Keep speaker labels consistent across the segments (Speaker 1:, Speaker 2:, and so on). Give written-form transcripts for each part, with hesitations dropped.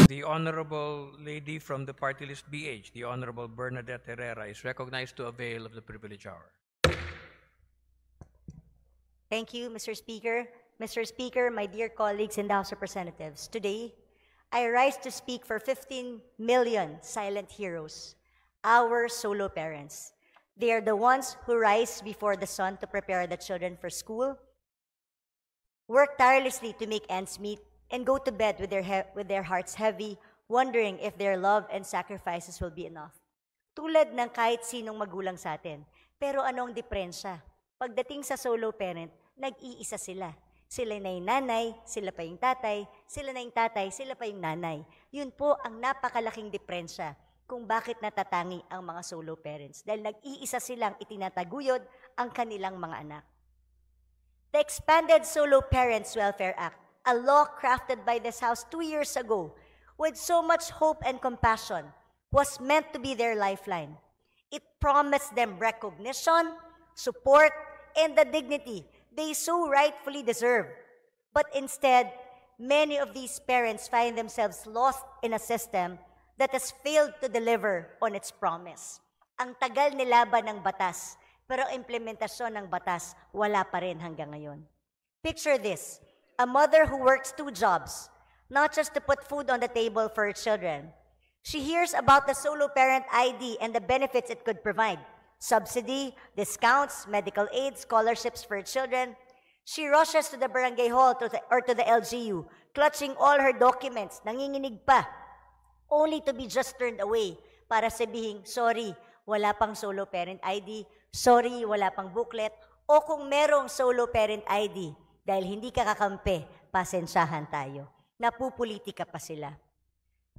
Speaker 1: The Honorable Lady from the Party List BH, the Honorable Bernadette Herrera, is recognized to avail of the privilege hour.
Speaker 2: Thank you, Mr. Speaker. Mr. Speaker, my dear colleagues in the House of Representatives, today, I rise to speak for 15 million silent heroes, our solo parents. They are the ones who rise before the sun to prepare the children for school, work tirelessly to make ends meet, and go to bed with their hearts heavy, wondering if their love and sacrifices will be enough. Tulad ng kahit sinong magulang sa atin. Pero anong diferensya? Pagdating sa solo parent, nag-iisa sila. Sila na yung nanay, sila pa yung tatay, sila na yung tatay, sila pa yung nanay. Yun po ang napakalaking diferensya kung bakit natatangi ang mga solo parents. Dahil nag-iisa silang itinataguyod ang kanilang mga anak. The Expanded Solo Parents Welfare Act, a law crafted by this House 2 years ago with so much hope and compassion, was meant to be their lifeline. It promised them recognition, support, and the dignity they so rightfully deserve. But instead, many of these parents find themselves lost in a system that has failed to deliver on its promise. Ang tagal nilaban ng batas, pero implementasyon ng batas, wala pa rin hanggang ngayon. Picture this, a mother who works 2 jobs, not just to put food on the table for her children. She hears about the solo parent ID and the benefits it could provide. Subsidy, discounts, medical aid, scholarships for children. She rushes to the barangay hall or to the LGU, clutching all her documents, nanginginig pa, only to be just turned away para sabihin, sorry, wala pang solo parent ID, sorry, wala pang booklet, o kung merong solo parent ID, dahil hindi ka kakampi, pasensyahan tayo. Napupolitika pa sila.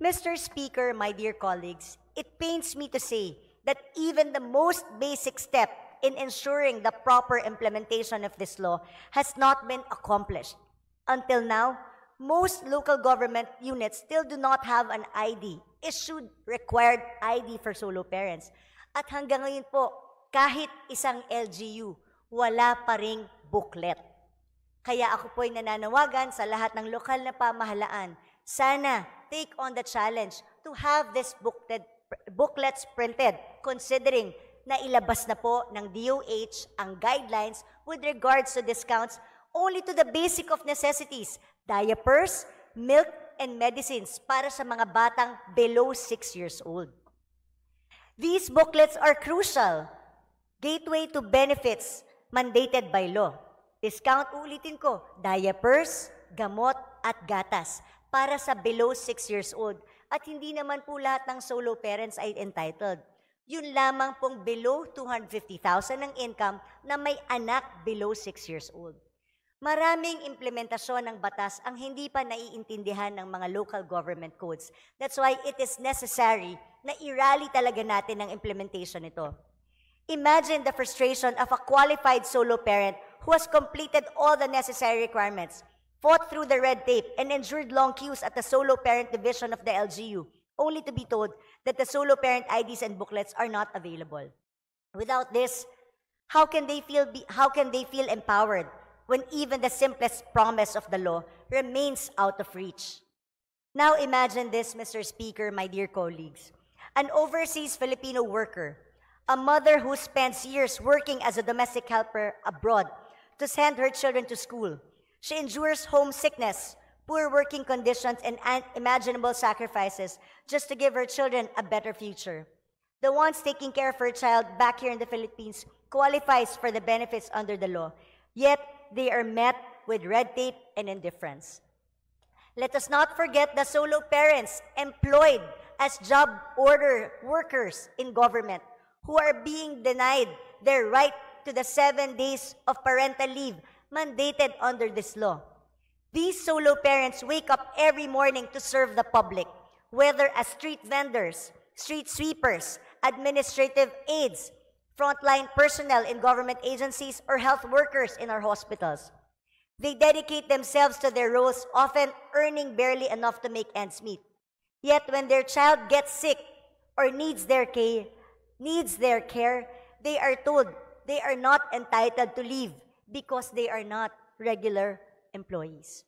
Speaker 2: Mr. Speaker, my dear colleagues, it pains me to say that even the most basic step in ensuring the proper implementation of this law has not been accomplished. Until now, most local government units still do not have an ID, issued required ID for solo parents. At hanggang ngayon po, kahit isang LGU, wala pa ring booklet. Kaya ako po'y nananawagan sa lahat ng lokal na pamahalaan, sana take on the challenge to have this booklets printed, considering na ilabas na po ng DOH ang guidelines with regards to discounts only to the basic of necessities, diapers, milk, and medicines para sa mga batang below 6 years old. These booklets are crucial, gateway to benefits mandated by law. Discount, ulitin ko, diapers, gamot, at gatas para sa below 6 years old. At hindi naman po lahat ng solo parents ay entitled. Yun lamang pong below 250,000 ng income na may anak below 6 years old. Maraming implementasyon ng batas ang hindi pa naiintindihan ng mga local government codes. That's why it is necessary na i-rally talaga natin ang implementation nito. Imagine the frustration of a qualified solo parent who has completed all the necessary requirements, fought through the red tape, and endured long queues at the solo parent division of the LGU, only to be told that the solo parent IDs and booklets are not available. Without this, how can they feel empowered when even the simplest promise of the law remains out of reach? Now imagine this, Mr. Speaker, my dear colleagues. An overseas Filipino worker, a mother who spends years working as a domestic helper abroad to send her children to school. She endures homesickness, poor working conditions, and unimaginable sacrifices just to give her children a better future. The ones taking care of her child back here in the Philippines qualifies for the benefits under the law, yet they are met with red tape and indifference. Let us not forget the solo parents employed as job order workers in government who are being denied their right to the 7 days of parental leave mandated under this law. These solo parents wake up every morning to serve the public, whether as street vendors, street sweepers, administrative aides, frontline personnel in government agencies, or health workers in our hospitals. They dedicate themselves to their roles, often earning barely enough to make ends meet. Yet when their child gets sick or needs their care, they are told they are not entitled to leave because they are not regular employees.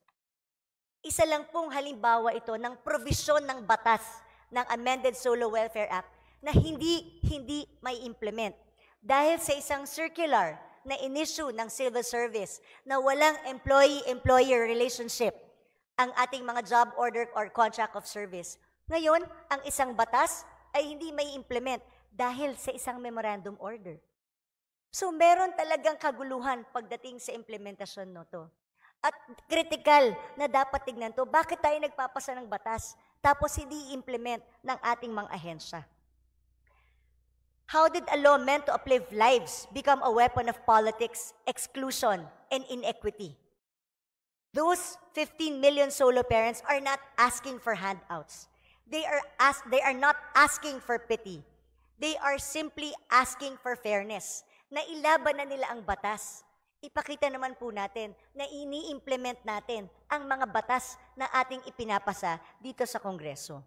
Speaker 2: Isa lang pong halimbawa ito ng probisyon ng batas ng Amended Solo Welfare Act na hindi may implement dahil sa isang circular na in-issue ng civil service na walang employee-employer relationship ang ating mga job order or contract of service. Ngayon, ang isang batas ay hindi may implement dahil sa isang memorandum order. So meron talagang kaguluhan pagdating sa implementasyon nito. At critical na dapat tignan to, bakit tayo nagpapasa ng batas tapos hindi implement ng ating mga ahensya? How did a law meant to uplift lives become a weapon of politics, exclusion, and inequity? Those 15 million solo parents are not asking for handouts. They are not asking for pity. They are simply asking for fairness, na ilaban na nila ang batas. Ipakita naman po natin na ini-implement natin ang mga batas na ating ipinapasa dito sa Kongreso.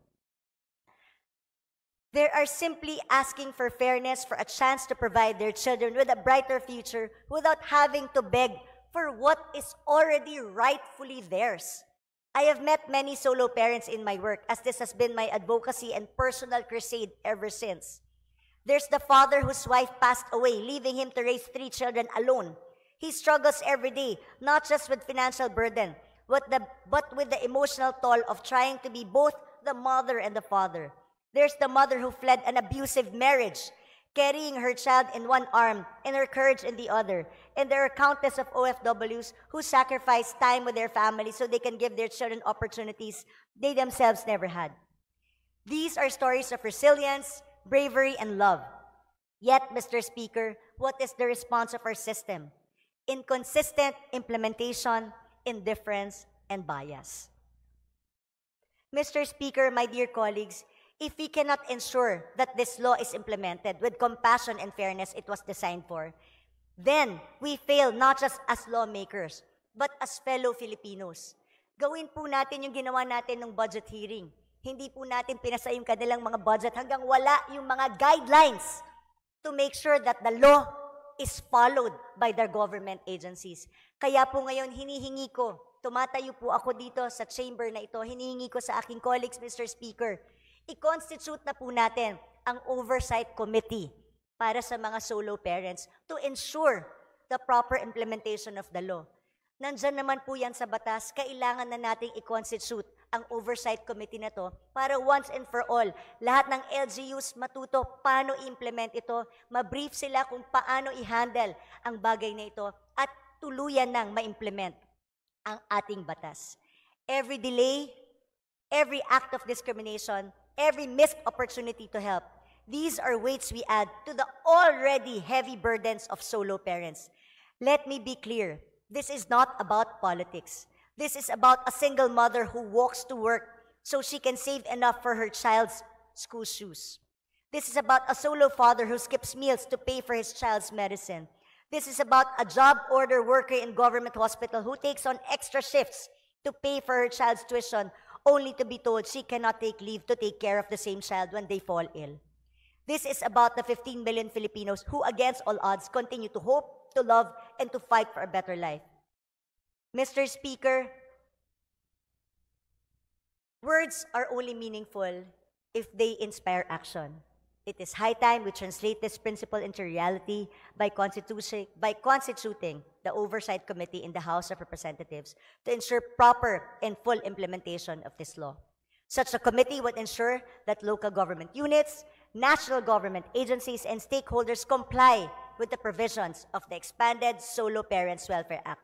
Speaker 2: They are simply asking for fairness, for a chance to provide their children with a brighter future without having to beg for what is already rightfully theirs. I have met many solo parents in my work, as this has been my advocacy and personal crusade ever since. There's the father whose wife passed away, leaving him to raise 3 children alone. He struggles every day, not just with financial burden, but with the emotional toll of trying to be both the mother and the father. There's the mother who fled an abusive marriage, carrying her child in one arm and her courage in the other. And there are countless of OFWs who sacrifice time with their family so they can give their children opportunities they themselves never had. These are stories of resilience, bravery, and love. Yet, Mr. Speaker, what is the response of our system? Inconsistent implementation, indifference, and bias. Mr. Speaker, my dear colleagues, if we cannot ensure that this law is implemented with compassion and fairness it was designed for, then we fail not just as lawmakers, but as fellow Filipinos. Gawin po natin yung ginawa natin ng budget hearing. Hindi po natin pinasa yung kanilang mga budget hanggang wala yung mga guidelines to make sure that the law is followed by their government agencies. Kaya po ngayon hinihingi ko, tumatayo po ako dito sa chamber na ito, hinihingi ko sa aking colleagues, Mr. Speaker, i-constitute na po natin ang Oversight Committee para sa mga solo parents to ensure the proper implementation of the law. Nandyan naman po yan sa batas, kailangan na nating i-constitute ang Oversight Committee na to para once and for all, lahat ng LGUs matuto paano i-implement ito, mabrief sila kung paano i-handle ang bagay na ito at tuluyan nang ma-implement ang ating batas. Every delay, every act of discrimination, every missed opportunity to help, these are weights we add to the already heavy burdens of solo parents. Let me be clear, this is not about politics. This is about a single mother who walks to work so she can save enough for her child's school shoes. This is about a solo father who skips meals to pay for his child's medicine. This is about a job order worker in government hospital who takes on extra shifts to pay for her child's tuition, only to be told she cannot take leave to take care of the same child when they fall ill. This is about the 15 million Filipinos who, against all odds, continue to hope, to love, and to fight for a better life. Mr. Speaker, words are only meaningful if they inspire action. It is high time we translate this principle into reality by constituting the Oversight Committee in the House of Representatives to ensure proper and full implementation of this law. Such a committee would ensure that local government units, national government agencies, and stakeholders comply with the provisions of the expanded Solo Parents Welfare Act.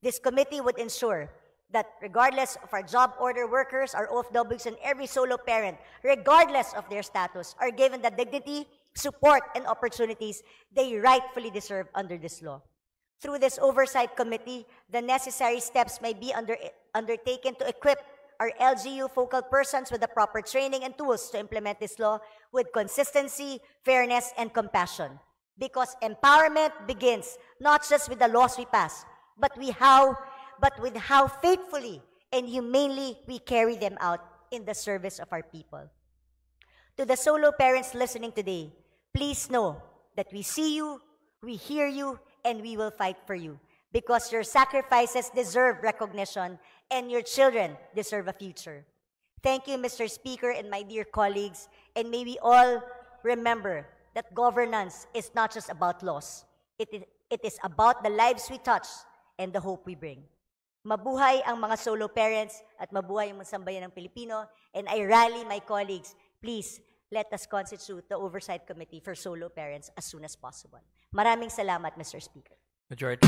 Speaker 2: This committee would ensure that regardless of our job order workers, our OFWs, and every solo parent, regardless of their status, are given the dignity, support, and opportunities they rightfully deserve under this law. Through this Oversight Committee, the necessary steps may be undertaken to equip our LGU focal persons with the proper training and tools to implement this law with consistency, fairness, and compassion. Because empowerment begins not just with the laws we pass, but with how faithfully and humanely we carry them out in the service of our people. To the solo parents listening today, please know that we see you, we hear you, and we will fight for you because your sacrifices deserve recognition and your children deserve a future. Thank you, Mr. Speaker, and my dear colleagues, and may we all remember that governance is not just about laws. It is about the lives we touch and the hope we bring. Mabuhay ang mga solo parents at mabuhay ang sambayan ng Pilipino, and I rally my colleagues, please, let us constitute the Oversight Committee for Solo Parents as soon as possible. Maraming salamat, Mr. Speaker.
Speaker 1: Majority.